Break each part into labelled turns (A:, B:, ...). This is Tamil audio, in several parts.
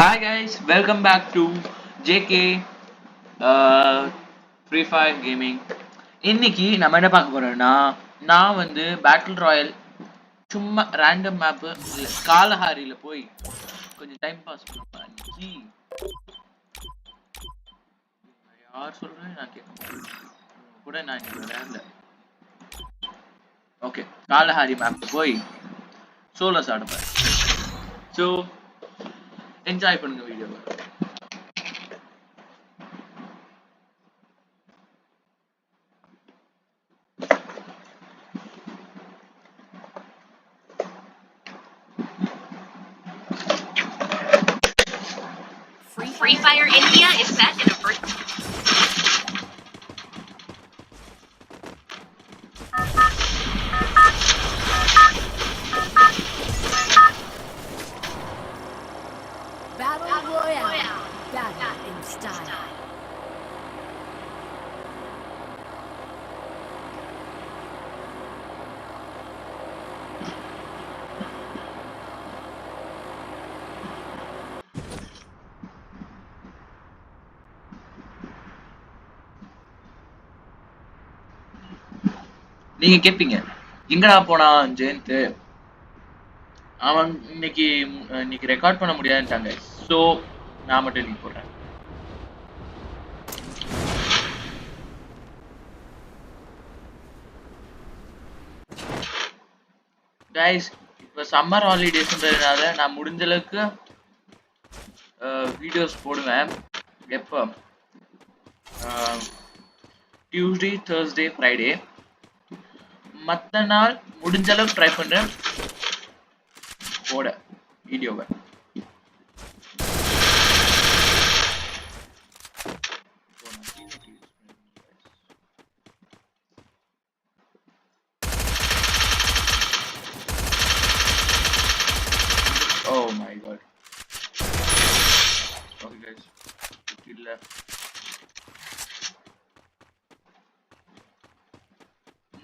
A: Hi guys, welcome back to JK Free Fire Gaming. இன்னைக்கு நம்ம என்ன பார்க்க போறோம்னா நான் வந்து பேட்டில் ராயல் சும்மா ரேண்டம் மேப் இல்ல காலஹாரியில போய் கொஞ்சம் டைம் பாஸ் பண்ணுவேன். ஜி யார் சொல்றேன் நான் கேட்க மாட்டேன் கூட நான் இங்க விளையாடல. ஓகே காலஹாரி மேப் போய் சோலோஸ் ஆடுவேன். ஸோ என்ஜாய் பண்ணுங்க வீடியோவை.
B: Free Fire India is set in a first.
C: Battle Royale. Battle in style.
A: நீங்க கேட்பீங்க எங்கடா போனான் ஜெயந்த், அவன் இன்னைக்கு ரெக்கார்ட் பண்ண முடியாதுன்ட்டாங்க. ஸோ நான் மட்டும் இன்னைக்கு போடுறேன். கைஸ் இப்போ சம்மர் ஹாலிடேஸ்ன்றதுனால நான் முடிஞ்ச அளவுக்கு வீடியோஸ் போடுவேன். எப்போ டியூஸ்டே, தேர்ஸ்டே, ஃப்ரைடே. மற்ற நாள் முடிஞ்ச அளவுக்கு ட்ரை பண்ணுறேன் போட வீடியோவை. Oh my god. Okay guys. இல்ல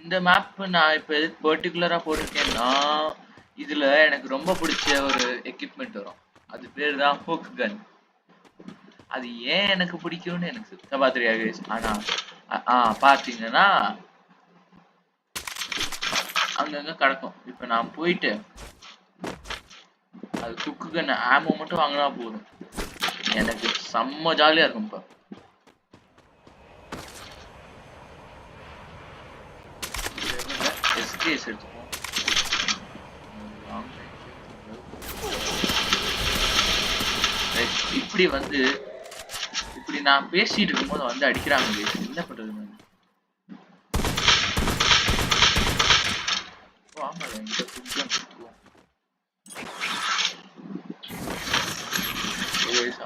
A: இந்த மேப் நான் இப்ப எதுக்கு பர்டிகுலரா போட்டிருக்கேன்னா இதுல எனக்கு ரொம்ப பிடிச்ச ஒரு எக்யூப்மெண்ட் வரும். அது பேர் தான் ஹூக் கன். அது ஏன் எனக்கு பிடிக்கும்னு எனக்கு சுத்தமா தெரியாது guys. ஆனா பாத்தீங்கன்னா அங்கங்க கிடக்கும். இப்ப நான் போயிட்டு அது ஹூக் கன் ஆமோ மட்டும் வாங்கினா போதும், எனக்கு செம்ம ஜாலியா இருக்கும். இப்ப எஸ்கேஸ் எடுத்துப்போம். இப்படி வந்து இப்படி நான் பேசிட்டு இருக்கும்போது வந்து அடிக்கிறாங்க. என்ன பண்றது?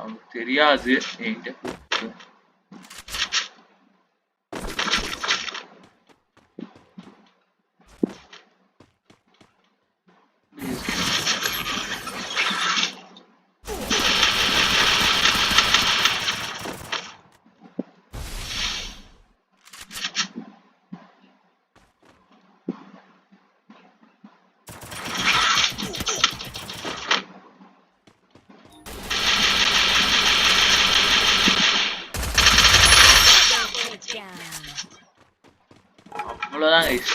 A: அவனுக்கு தெரியாது என்கிட்ட. அவ்வளவுதான் கைஸ்.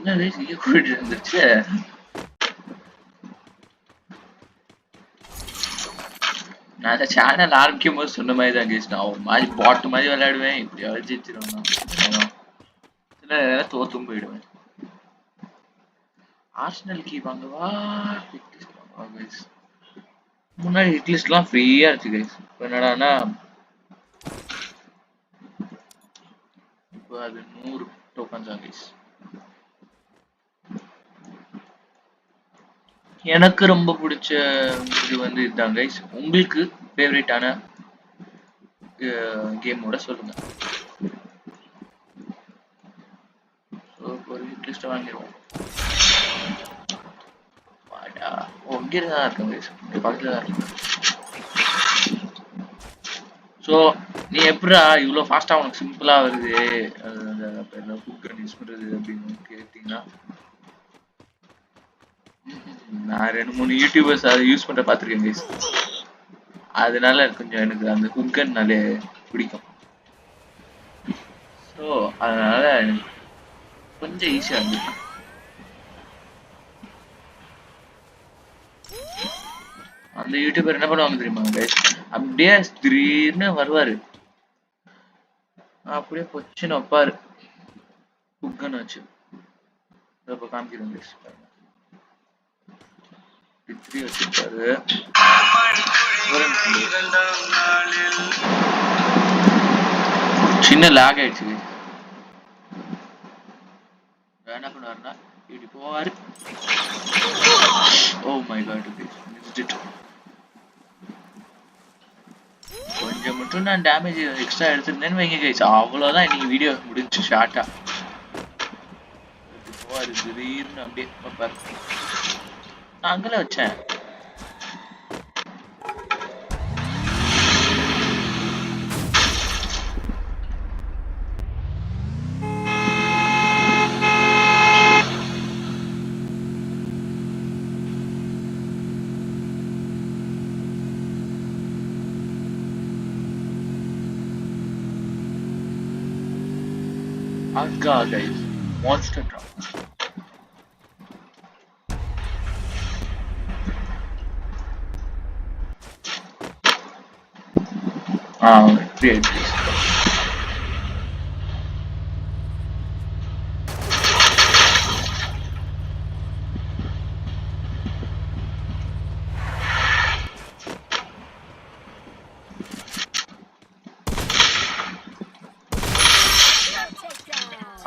A: என்னது செய்ய கூட்டிட்டு இருந்துச்சு? நான் சேனல் ஆரம்பிக்கும் போது சொன்ன மாதிரி தான் கேஸ். நான் ஒரு மாதிரி பாட்டு மாதிரி விளையாடுவேன். இப்படியாவது ஜெயிச்சிருவேன். சில நேரம் தோத்தும் போயிடுவேன். ஆர்சனல் கீ வாங்கவா? முன்னாடி ஹிட் லிஸ்ட்லாம் ஃப்ரீயா இருந்துச்சு கைஸ். இப்போ என்னடான்னா இப்போ அது 100 டோக்கன்ஸ் தான் கைஸ். எனக்கு ரொம்ப பிடிச்ச இது வந்து இதுதான் கைஸ். உங்களுக்கு ஃபேவரட்டான கேமோட சொல்லுங்க. ஒரு ஹிட் லிஸ்ட் வாங்கிடுவோம். இங்கே தான் இருக்கேன் கைஸ், இங்கே பக்கத்தில் தான் இருக்கேன். ஸோ நீ எப்படா இவ்வளோ ஃபாஸ்ட்டாக உனக்கு சிம்பிளாக வருது அந்த குக்கர் யூஸ் பண்ணுறது அப்படின்னு கேட்டிங்கன்னா, நான் 2-3 யூடியூபர்ஸ் அதை யூஸ் பண்ணுற பார்த்துருக்கேன் கைஸ். அதனால கொஞ்சம் எனக்கு அந்த குக்கர்னாலே பிடிக்கும். ஸோ அதனால எனக்கு கொஞ்சம் ஈஸியாக இருந்துச்சு. அந்த யூடியூபர் என்ன பண்ணுவாங்க தெரியுமா கைஸ், அப்படியே திடீர்னு வருவாரு, அப்படியே பொச்சுன்னு வைப்பாரு குக்கன்னு வச்சு. இப்போ காமிக்கிறேன் கைஸ், இப்படி வச்சிருப்பாரு. சின்ன லாக் ஆயிடுச்சு. என்ன பண்ணுவாருன்னா இப்படி போவாரு. ஓ மை காட், கொஞ்சம் மட்டும் நான் டேமேஜ் எக்ஸ்ட்ரா எடுத்துருந்தேன்னு வைங்க கைஸ், அவ்வளோதான் இன்னைக்கு வீடியோ முடிஞ்சு ஷார்ட்டா. போவாரு திடீர்னு அப்படியே பார்ப்பாரு. நான் அங்கெல்லாம் வச்சேன். Aga guys, monster truck. Create this.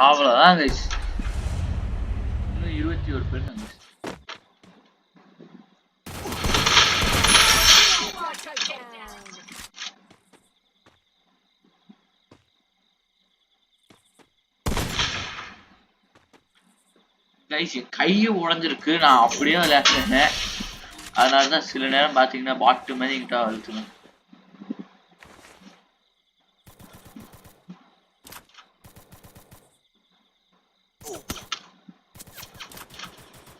A: அவ்வளோதான் கைஸ், இன்னும் 21 பேர் தான் கைஸ். கைஸ் என் கையை உடஞ்சிருக்கு, நான் அப்படியே விளையாடுறேன். அதனாலதான் சில நேரம் பாத்தீங்கன்னா பாட்டு மாதிரி என்கிட்ட அழுத்துவேன்.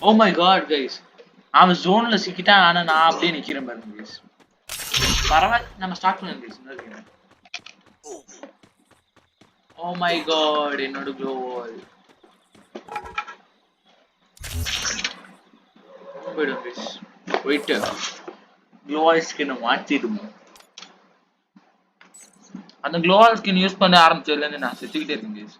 A: Oh my god guys, அவன் ஜோன்ல சிக்கிட்டான், ஆனா நான் அப்படியே நிக்கிறேன் பாருங்க guys. பரவாயில்ல, நம்ம ஸ்டார்ட் பண்ணலாம் guys. Oh my god, என்னோட க்ளோ வால் போய்டும் guys. போயிட்டு க்ளோ வால் ஸ்கின் மாத்திடுவோம். அந்த க்ளோ வால் ஸ்கின் யூஸ் பண்ண ஆரம்பிச்சதுல இருந்து நான் செத்துக்கிட்டே இருக்கேன் guys.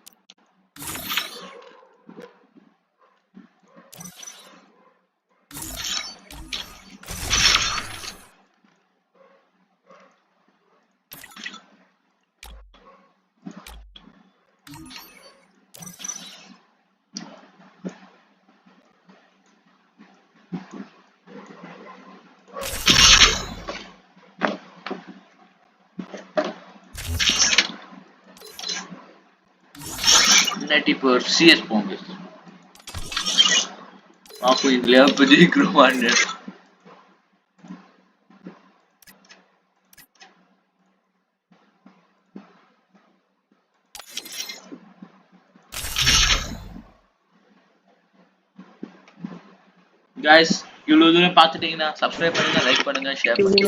A: இப்போ CS போங்க, आपको இதுல பத்தி குரோமான்னு guys. இவ்வளவு தூரம் பார்த்துட்டீங்கன்னா சப்ஸ்கிரைப் பண்ணுங்க, லைக் பண்ணுங்க, ஷேர் பண்ணுங்க.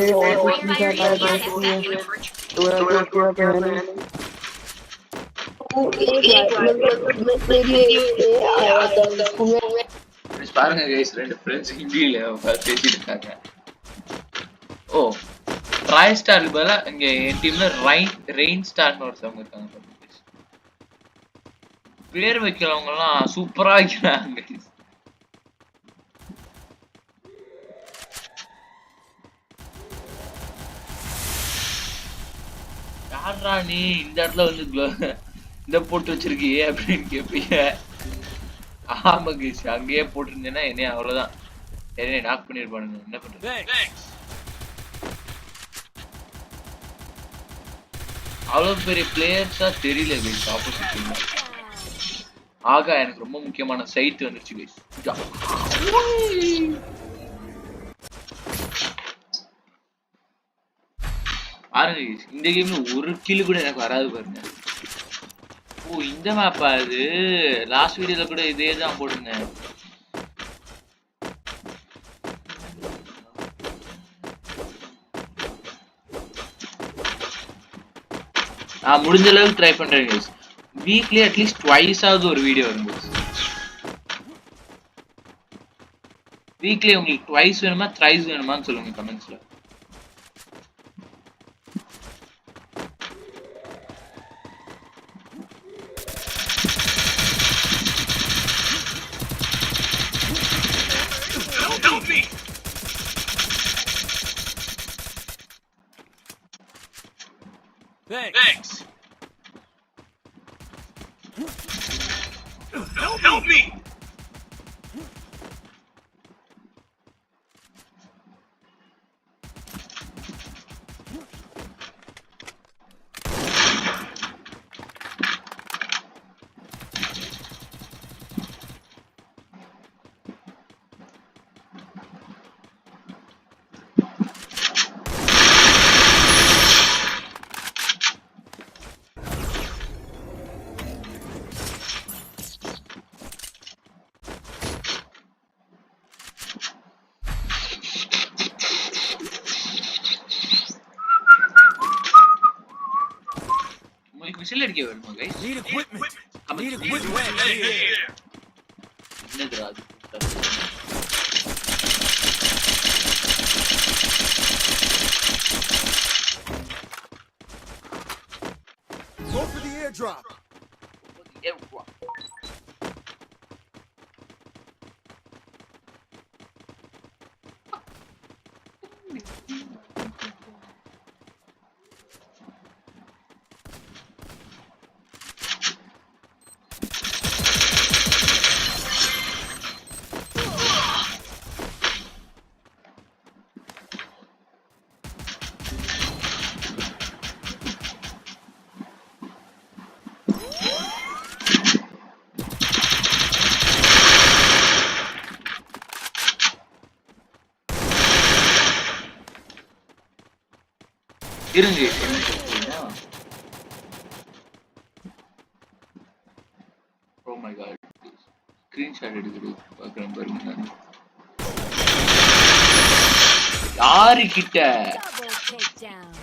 A: பாருங்க கைஸ், 2 ஃப்ரெண்ட்ஸ் ஹிந்தியில பேசிட்டு இருக்காங்க. ஓ ராய் ஸ்டார் பதிலா இங்க என் டீம்ல ரெயின் ஸ்டார்னு ஒருத்தவங்க இருக்காங்க. பேர் வைக்கிறவங்க எல்லாம் சூப்பரா வைக்கிறாங்க. யாரா நீ இந்த இடத்துல வந்து இந்த போட்டு வச்சிருக்கியே அப்படின்னு கேப்பீங்க. ஆமா கைஸ், அங்கேயே போட்டிருந்தேன்னா என்னைய அவ்வளவுதான், என்னைய நாக் பண்ணிருப்பானுங்க. என்ன பண்றது? அவ்வளவு பெரிய பிளேயர்ஸா தெரியல கைஸ் ஆப்போசிட். ஆகா, எனக்கு ரொம்ப முக்கியமான சைட் வந்துருச்சு கைஸ். பாருங்க கைஸ், இந்த கேம்ல ஒரு கில் கூட எனக்கு வராது பாருங்க. ஓ, இந்த மேப்பா இது? லாஸ்ட் வீடியோல கூட இதே தான் போட்டிருந்தேன். நான் முடிஞ்ச அளவுக்கு ட்ரை பண்றேன் கைஸ். வீக்லி அட்லீஸ்ட் ட்வைஸ் ஆவது ஒரு வீடியோ வரும் கைஸ். வீக்லி உங்களுக்கு ட்வைஸ் வேணுமா த்ரைஸ் வேணுமான்னு சொல்லுங்க கமெண்ட்ஸ்ல.
D: Thanks. Help me.
A: விசில் அடிக்க வேணுமா guys?
D: Need equipment. Need equipment.
A: என்னதுடா அது?
D: Go for the airdrop.
A: இருங்க, ஓ மை காட், ஸ்கிரீன்ஷாட் எடுக்குது பார்க்குறேன் பாருங்க. நான் யாரு கிட்ட
C: Double takedown.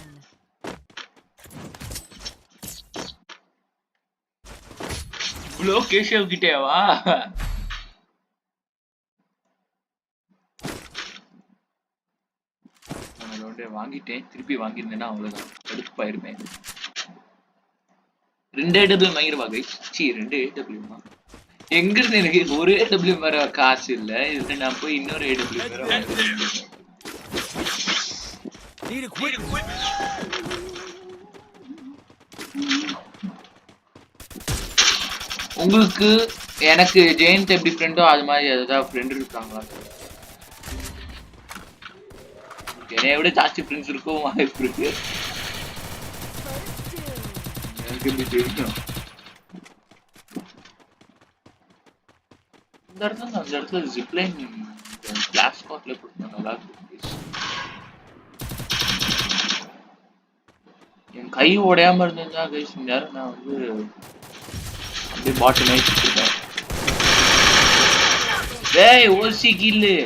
A: இவ்வளோ கேஷவ் கிட்டேவா? வாங்கிட்டேன், திருப்பி வாங்கியிருந்தேன்னா அவ்வளவுதான், எடுத்துப்பாயிருமே. 2 AW வாங்கிடுவா கைஸ். சி 2 AW எங்க இருந்து எனக்கு ஒரு AW வர காசு இல்ல, இதுல நான் போய் இன்னொரு AW வேற வாங்குறேன்.
D: Need equipment.
A: உங்களுக்கு எனக்கு ஜெயந்த் எப்படி ஃப்ரெண்டோ அது மாதிரி ஏதாவது ஃப்ரெண்ட் இருக்காங்களா? என்னைய விட ஜாஸ்தி ஃப்ரெண்ட்ஸ் இருக்கும் வாய்ப்பு இருக்கு. எனக்கு எப்படி தெரியும்? இந்த இடத்துல அந்த இடத்துல ஜிப்லைன் கிளாஸ் ஸ்பாட்ல போட்டு நல்லா இருக்கு. என் கை உடையாம இருந்திருந்தா கைஸ் நேரம் நான் வந்து அப்படியே பாட்டில் நைட்டு. டேய் ஓசி கில்லு.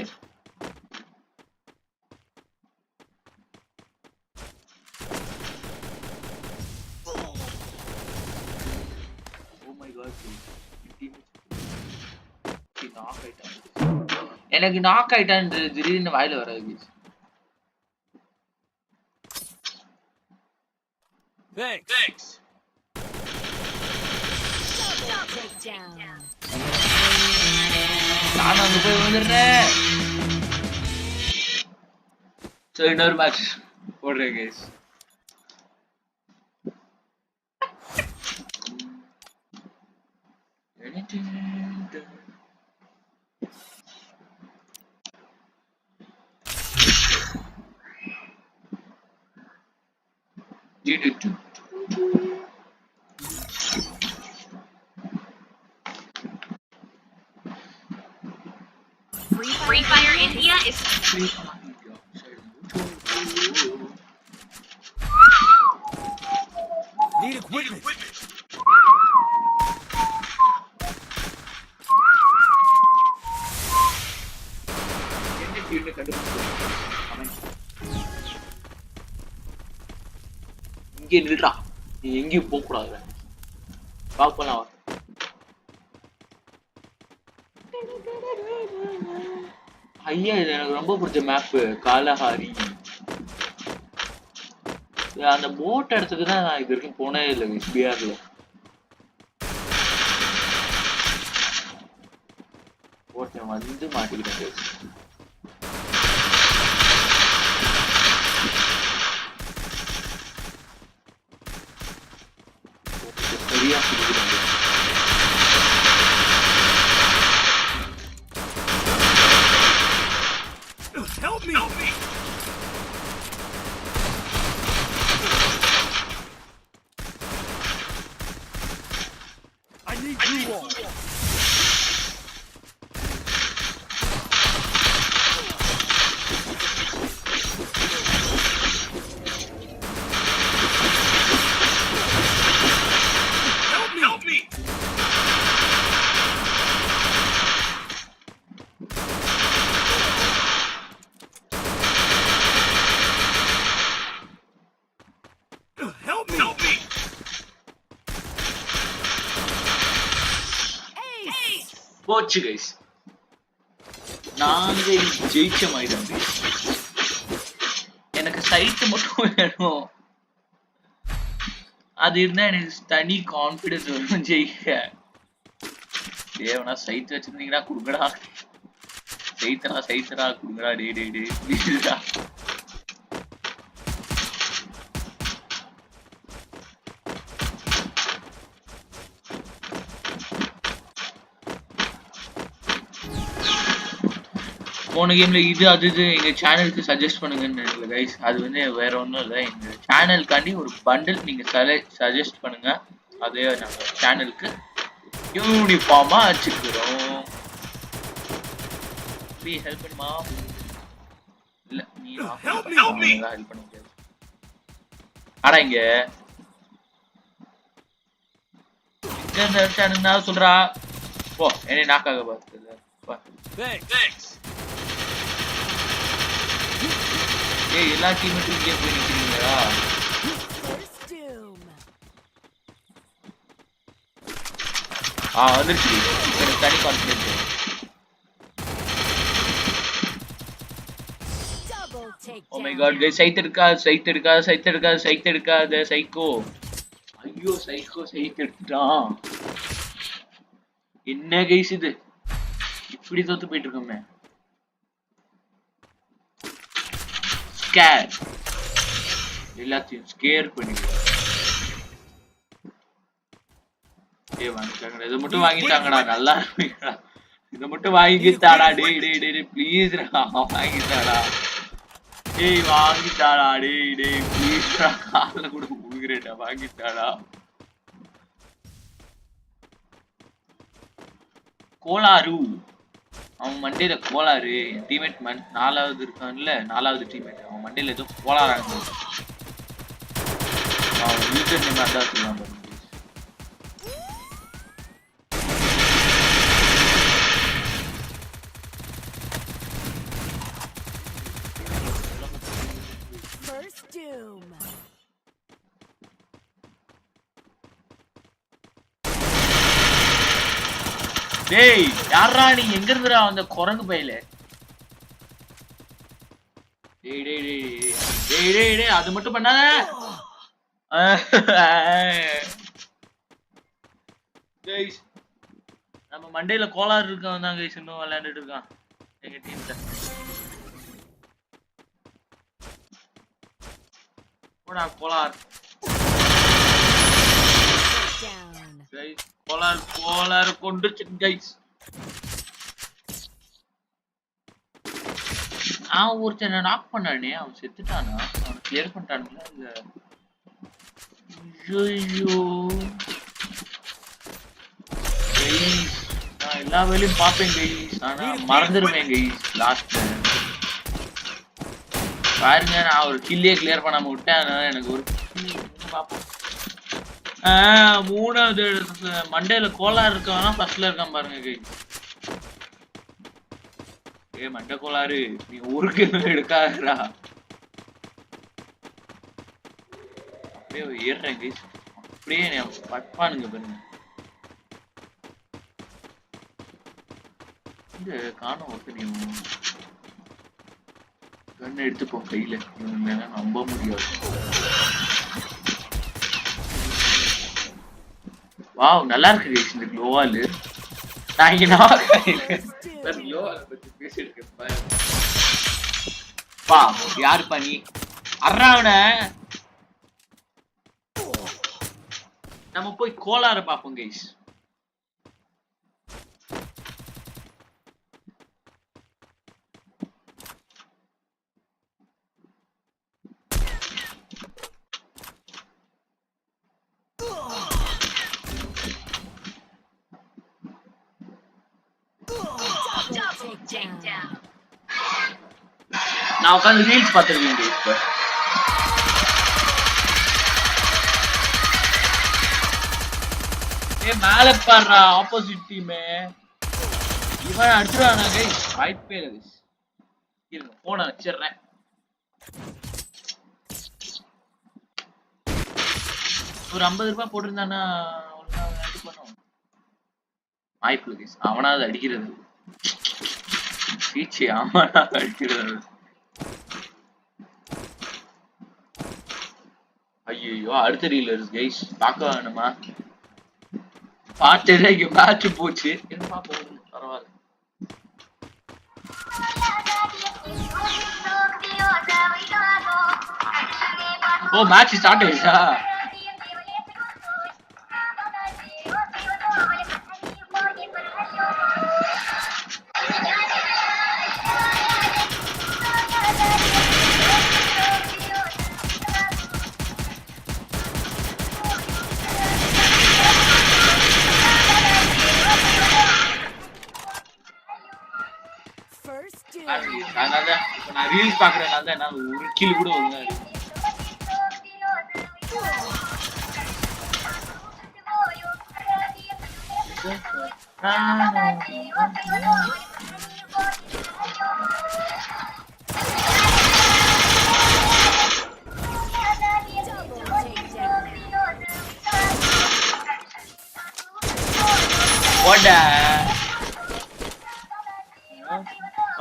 A: எனக்கு நாக் ஆயிட்டான் திடீர்னு வாயில வராது.
D: Thanks.
A: நான் அங்க போய் வந்துடுறேன். சரி இன்னொரு மேட்ச் போடுறேன் guys.
B: Free Fire India is
D: Need equipment.
A: இங்கே நில்றா, நீ எங்கேயும் போக கூடாது. பாப்பலாம். ஐயா, இது எனக்கு ரொம்ப பிடிச்ச மேப்பு காலஹாரி. அந்த போட் இடத்துக்கு தான் நான் இது வரைக்கும் போனே இல்லை பீகார்ல. போட்டை வந்து மாட்டிக்கிட்டேன். சரியா பிடிக்கிறாங்க.
D: Help me! Help me! I need blue wall. Help me! Help me! Help me!
A: போச்சு கைஸ், நாங்க ஜெயிச்ச மாதிரி. எனக்கு சைட்டு மட்டும் வேணும், அது இருந்தா எனக்கு தனி கான்பிடன்ஸ் வரும் ஜெயிக்க. தேவனா சைட் வச்சிருந்தீங்கன்னா குடுங்கடா, சைத்தரா குடுங்கடா. டே ப்ளீஸ்டா. போன கேம்ல இது அது எங்க சேனலுக்கு சஜஸ்ட் பண்ணுங்கன்னு நினைக்கல கைஸ். அது வந்து வேற ஒன்றும் இல்லை, எங்க சேனலுக்காண்டி ஒரு பண்டில் நீங்க சஜஸ்ட் பண்ணுங்க, அதே நாங்க சேனலுக்கு யூனிஃபார்மா வச்சுக்கிறோம். ப்ளீஸ் ஹெல்ப் பண்ணுமா? இல்ல நீ ஹெல்ப் பண்ண முடியாது. ஆனா இங்க சேனல்னா சொல்றா போ, என்னை நாக்காக பார்த்தது.
D: Thanks.
A: ஏய், எல்லா டீமும் இங்கே போய் நிக்கிறீங்களா?
C: First doom.
A: வந்துருச்சு. எனக்கு தனி confidence.
C: Double takedown.
A: Oh my god guys, side எடுக்காத சைக்கோ. ஐயோ சைக்கோ சைட் எடுத்துட்டான். என்ன கைஸ் இது, இப்படி தோத்து போயிட்டு இருக்கோமே. ஸ்கேர், எல்லாத்தையும் ஸ்கேர் பண்ணிடுவோம். வாங்கிட்டாங்கடா, இதை மட்டும் வாங்கிட்டாங்கடா, நல்லா இருப்பீங்கடா. இதை மட்டும் வாங்கித்தாடா. டேய் ப்ளீஸ் வாங்கித்தாடா. வாங்கித்தாடா. டேய் ப்ளீஸ்டா, கால கூட முழுகிறேடா, வாங்கித்தாடா. கோளாறு, அவன் மண்டையில கோளாறு. என் டீம்மேட் 4வது இருக்கான்ல, 4வது டீம்மேட், அவன் மண்டையில ஏதோ கோளாறாங்க. அவன் யூசர் நேம் அதான் சொல்லுவான் பாருங்க.
C: First doom.
A: டேய் யாரா நீ, எங்க இருந்துடா அந்த குரங்கு பையில? டேய் அது மட்டும் பண்ணாத. கைஸ் நம்ம மண்டையில கோளாறு இருக்கான் தான் கைஸ், இன்னும் விளையாண்டுட்டு இருக்கான் எங்க டீம்ல. போடா கோளாறு.
C: Down.
A: கைஸ் கோளாறு கொண்டுச்சு கைஸ். அவன் ஒருத்தனை நாக் பண்ணானே, அவன் செத்துட்டானா? அவனை கிளியர் பண்ணிட்டானுங்களா இல்ல? ஐயோ கைஸ், நான் எல்லா வேலையும் பார்ப்பேன் கைஸ், ஆனா மறந்துடுவேன் கைஸ் லாஸ்ட்ல. பாருங்க, நான் ஒரு கில்லியே கிளியர் பண்ணாம விட்டேன். அதனால எனக்கு ஒரு பார்ப்போம். மூணாவது மண்டேல கோளாறு இருக்கவனா ஃபர்ஸ்ட்ல இருக்கான் பாருங்க கைஸ். மண்டை கோளாறு, நீ ஊருக்கு எடுக்காதடா. அப்படியே ஏறுறேன் கைஸ், அப்படியே பட்பானுங்க பாருங்க. இந்த காணும் ஒருத்தனையும் கண்ணு எடுத்துப்போம் கையில, இவங்க நம்ப முடியாது. வாவ், நல்லா இருக்கு கைஸ் இந்த க்ளோவால். நான் இங்க க்ளோவால் பத்தி பேசிட்டு இருக்கேன். பா யாரு பண்ணி அறாவன, நம்ம போய் கோளாறு பார்ப்போம் கைஸ். நான் உட்காந்து ரீல்ஸ் பார்த்துருக்கேன் இப்ப. மேல பாடுறா ஆப்போசிட் டீம், இவன் அடிச்சுடுவானா கைஸ்? வாய்ப்பே இல்லை கைஸ். இருங்க போனை வச்சிடுறேன். ஒரு 50 ரூபாய் போட்டிருந்தானா பண்ணுவோம். வாய்ப்பு இல்லை கைஸ், அவனாவது அடிக்கிறது. சீச்சி, அவனாவது அடிக்கிறது. ஐயோ, அடுத்த ரீல் இருக்கு கைஸ், பார்க்க வேணுமா? பார்த்ததே இங்க மேட்ச் போச்சு. என்ன பார்ப்போம், பரவாயில்ல. ஓ, மேட்ச் ஸ்டார்ட் ஆயிடுச்சா? நான் ரீல்ஸ் பாக்குறதுனால தான் என்னால ஒரு கில் கூட ஒழுங்கா இருக்கு.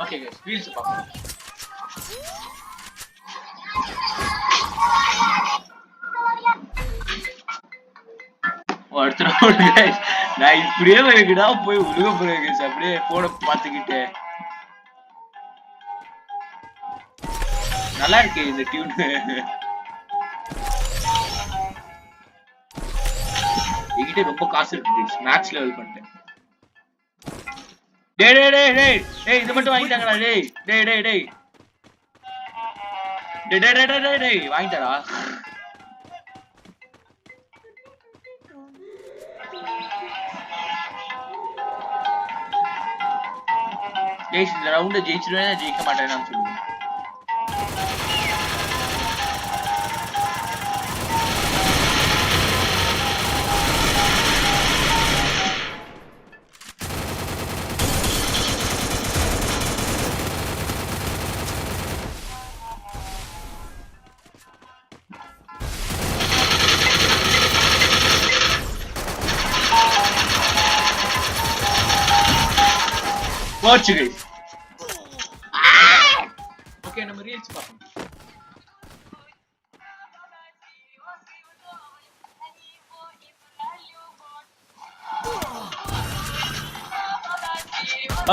A: Okay guys, reels பார்ப்போம். அடுத்த ரவுண்ட் guys, நான் இப்படியே வேகடா போய் உழுக போறேன் guys. அப்படியே போன பாத்துக்கிட்டே நல்லா இருக்கு இந்த டியூன். என்கிட்ட ரொம்ப காசு இருக்கு guys, மேக்ஸ் லெவல் பண்ணிட்டேன். டேய் டேய் டேய் டேய் டேய், இது மட்டும் வாங்கிட்டாங்கடா. டேய் டேய் டேய் டேய் டேய் டேய் டேய் டேய் டேய் வாங்கிட்டாடா. கைஸ், இந்த ரவுண்ட ஜெயிச்சிடுவேன் ஜெயிக்க மாட்டேன்னு சொல்லுங்க. போச்சு கைஸ். ஓகே, நம்ம ரீல்ஸ் பார்ப்போம்.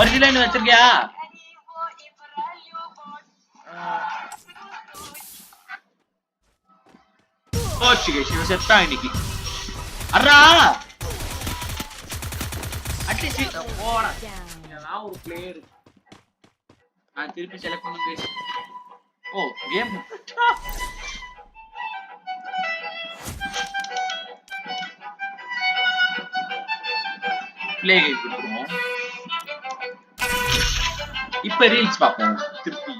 A: ஒரிஜினல் வச்சிருக்கியா? போச்சு கைஸ், இவன் செத்தான் இன்னைக்கு. அறா போடா
C: Down.
A: நான் ஒரு பிளேயர் நான் திருப்பி செலக்ட் பண்ணி பேசு ஓ கேம் பிளே கேம் கொடுத்துருவோம் இப்ப ரீல்ஸ் பார்ப்போம் திருப்பி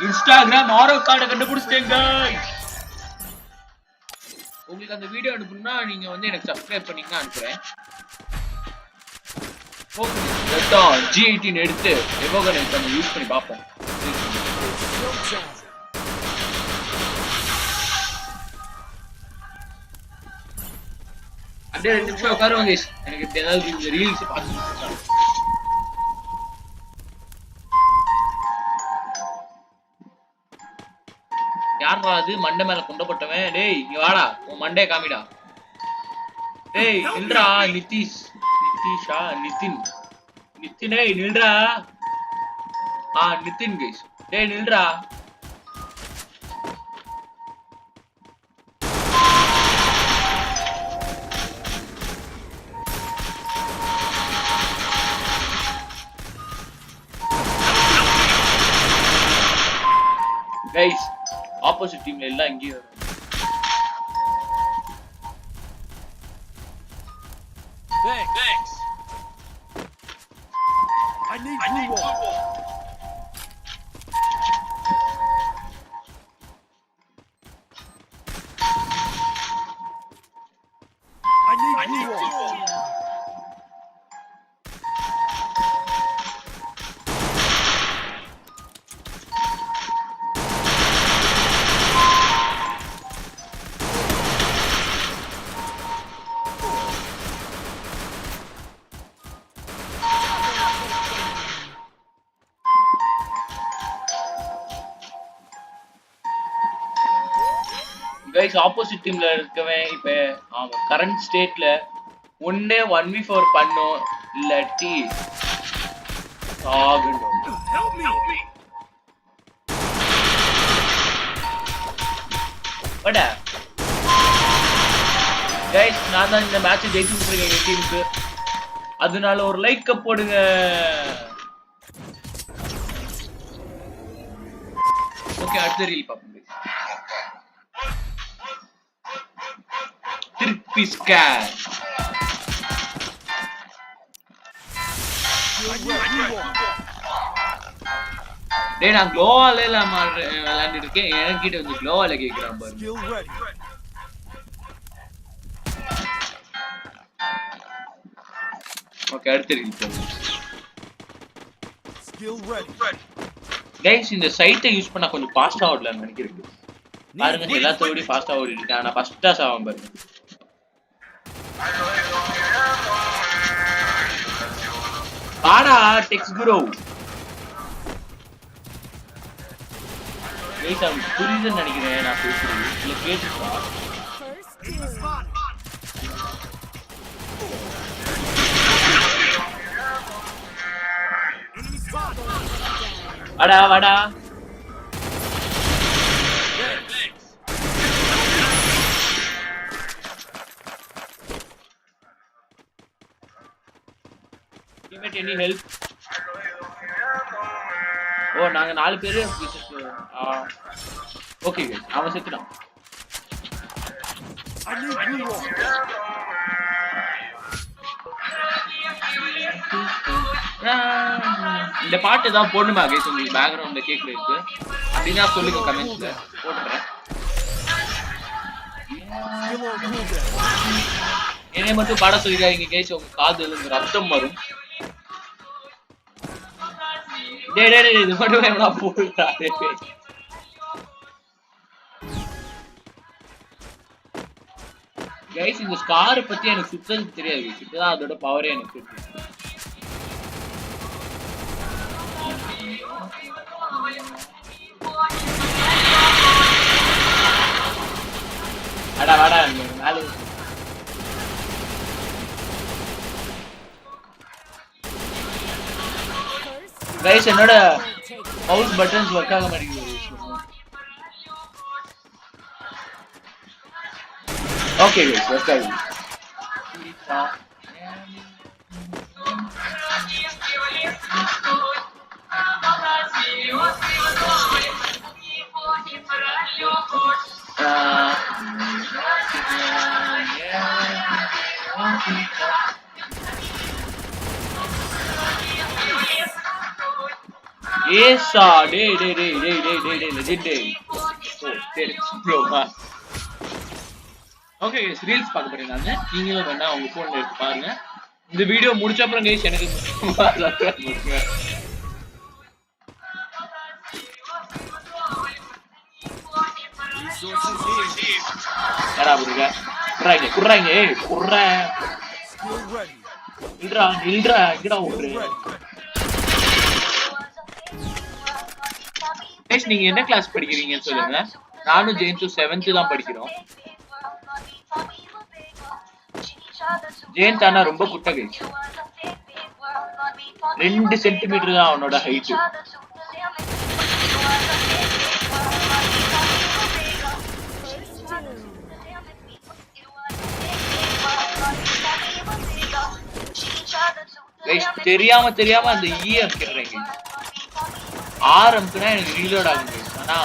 A: இன்ஸ்டாகிராம் ஆரோ கார்டை கண்டுபிடிச்சிட்டேங்க உங்களுக்கு அந்த வீடியோ அனுப்பணும்னா நீங்க வந்து எனக்கு சப்ஸ்கிரைப் பண்ணீங்கன்னா அனுப்புறேன் G18 எடுத்து எவோகன் எடுத்து யூஸ் பண்ணி பார்ப்போம் அப்படியே 2 நிமிஷம் உட்காருவாங்க எனக்கு ஏதாவது இந்த ரீல்ஸ் பார்த்து யாருடா அது மண்டை மேல கொண்டப்பட்டவன் டேய் இங்க வாடா உன் மண்டைய காமிடா டேய் நில்றா நிதிஷா நிதினே நில்றா நிதின் கைஸ் டேய் நில்றா கைஸ் ஆப்போசிட் டீம்ல எல்லாம் இங்கே வரும்
D: Thanks. I need blue wall. I need blue wall.
A: Guys opposite டீம்ல இருக்கவன் இப்ப அவன் கரண்ட் ஸ்டேட்ல ஒண்ணே 1v4 பண்ணும் இல்லாட்டி சாகணும்
D: Help me.
A: பட கைஸ் நான் தான் இந்த மேட்ச் ஜெயிச்சு விட்டுருக்கேன் என் டீமுக்கு அதனால ஒரு லைக் போடுங்க ஓகே அடுத்த ரீல் பாப்போம் திருப்பி ஸ்கேர் டேய் நான் க்ளோவால விளையாண்டு இருக்கேன் என்கிட்ட வந்து க்ளோவால கேக்குறான் பாரு
D: Skill ready.
A: ஓகே அடுத்த ரீல் போவோம்
D: Skill ready.
A: கைஸ் இந்த சைட்டை யூஸ் பண்ணா கொஞ்சம் ஃபாஸ்டா ஓடலாம்னு நினைக்கிறேன் பாருங்க எல்லாத்தோட ஃபாஸ்டா ஓடிட்டு ஆனா ஃபர்ஸ்டா சாவம் பாருங்க ஆடா டெக்ஸ்ட் குரோ கைஸ் அது புரியுதுன்னு நினைக்கிறேன் நான் பேசுறது இல்ல கேட்டுப்பா
C: First doom.
A: வாடா வாடா teammate any help ஓ நாங்க 4 பேரு ஓகே गाइस அவன் செத்துட்டான்
D: I need blue wall.
A: இந்த பாட்டு தான் போடுமா गाइस உங்களுக்கு பேக்ரவுண்ட்ல கேக்குல இருக்கு அப்படினா சொல்லுங்க கமெண்ட்ஸ்ல போடுறேன்
D: Skill on cooldown.
A: என்னை மட்டும் பாட சொல்லிடாதீங்க गाइस உங்க காதுல இருந்து ரத்தம் வரும் டேய் இது மட்டும் என்னடா போடுறாரு गाइस இந்த ஸ்கார் பத்தி எனக்கு சுத்தமா தெரியாது गाइस இதுதான் அதோட பவரே எனக்கு அட வாடா மேலே गाइस என்னோட மவுஸ் பட்டன்ஸ் ஒர்க் ஆக மாட்டேங்குது. ஓகே கைஸ், ஒர்க் ஆகுது. ஏசா டேய் legend bro. Okay guys, reels பார்க்க போறேன் நான். நீங்களும் வேணா உங்க போன்ல எடுத்து பாருங்க. இந்த வீடியோ முடிச்ச அப்புறம் கைஸ் எனக்கு என்னடா புரியுங்க குர்றாங்க குர்றா
D: Skill ready.
A: நில்றா இங்கடா ஓடுற. கைஸ் நீங்க என்ன கிளாஸ் படிக்கிறீங்கன்னு சொல்லுங்க. நானும் ஜெயந்தும் 7th தான் படிக்கிறோம். ஜெயந்த் ஆனா ரொம்ப குட்டை கைஸ். 2 சென்டிமீட்டர் தான் அவனோட ஹைட். கைஸ் தெரியாம அந்த ஈ அமுக்கிறேன். ஆர் அமுக்குனா எனக்கு ரீலோட் ஆகும் கைஸ். ஆனா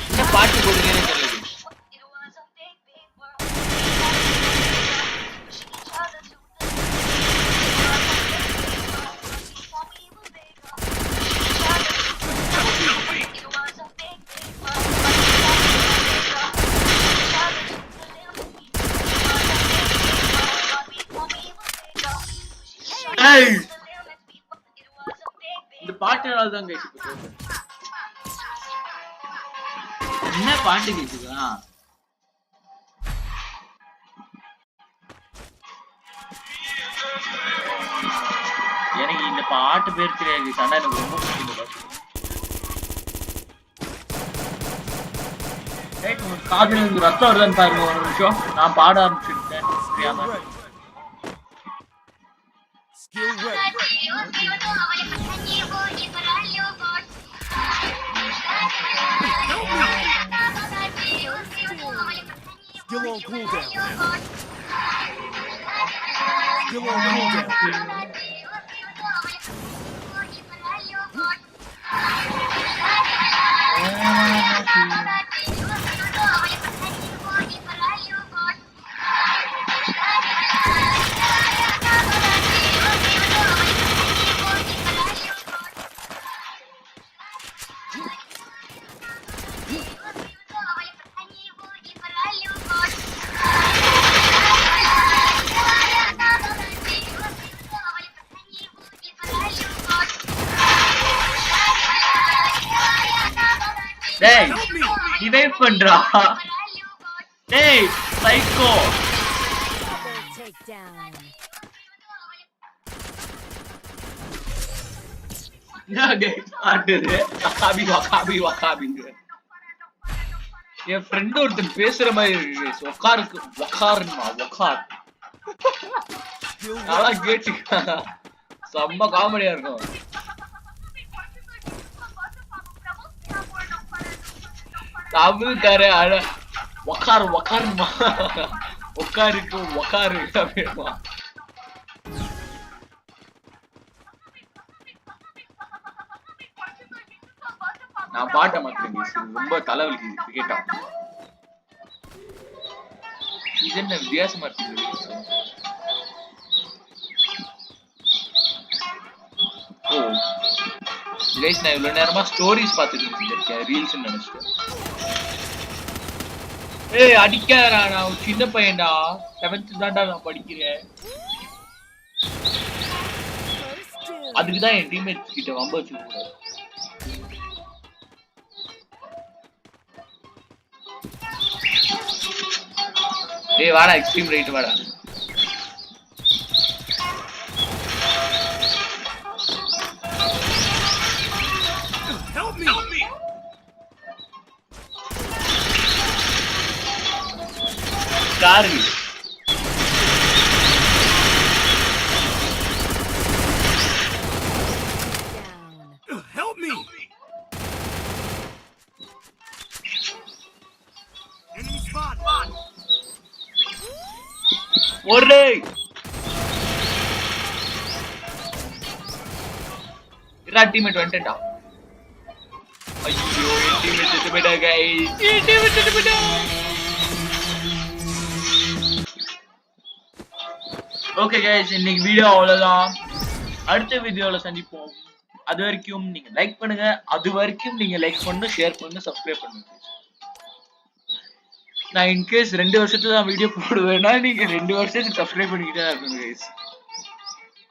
A: என்ன பாட்டு போடுங்கன்னு தெரியல. இந்த பாட்டுனால தான் கைஸ் என்ன பாட்டு கேக்குதா? எனக்கு இந்த பாட்டு பேர் தெரியாது. ஆனா எனக்கு ரொம்ப பிடிக்கும். காதுல இருந்து ரத்தம் வருதான்னு பாருங்க ஒரு நிமிஷம். நான் பாட ஆரம்பிச்சுட்டேன் தெரியாம.
D: Skill ready. Skill on cooldown. Skill on cooldown.
A: டேய் ரிவைவ் பண்றா. டேய் சைக்கோ. என் ஃப்ரெண்ட் ஒருத்தன் பேசுற மாதிரி இருக்கு. நல்லா கேட்டு செம்ம காமெடியா இருக்கும். தமிழ்கார அழ உக்காரு உக்காருமா உக்காருக்கு உக்காரு அப்படிமா. நான் பாட்ட மாத்திரங்க ரொம்ப தலைவலிக்கு கேட்டா. இது என்ன வித்தியாசமா இருக்கு. ஓ கைஸ் நான் இவ்வளவு நேரமா ஸ்டோரிஸ் பார்த்துட்டு இருக்கேன், ரீல்ஸ் நினைச்சிட்டேன். ஏய் அடிக்காதடா, நான் சின்ன பையன்டா, 7th தான்டா நான் படிக்கிறேன். அதுக்குதான் என் டீம்மேட்ஸ் கிட்ட வம்ப வச்சுக்கூடாது. ஏய் வாடா எக்ஸ்ட்ரீம் ரைட் வாடா. யாரு
D: Help me! Enemy spotted!
A: ஒரே இரா டீம்மேட் வந்துட்டா ஐயோ டீம்மேட் செத்து போய்டா गाइस டீம்மேட் செத்து போய்டா ஓகே गाइस இன்னைக்கு வீடியோ அவ்வளவுதான் அடுத்த வீடியோல சந்திப்போம் அது வரைக்கும் நீங்க லைக் பண்ணுங்க அது வரைக்கும் நீங்க லைக் பண்ணு ஷேர் பண்ணு சப்ஸ்கிரைப் பண்ணுங்க நான் இன்கேஸ் 2 வருஷத்துல தான் வீடியோ போடுவேன்னா நீங்க 2 வருஷத்துக்கு சப்ஸ்கிரைப் பண்ணிக்கிட்டே இருக்கணும் गाइस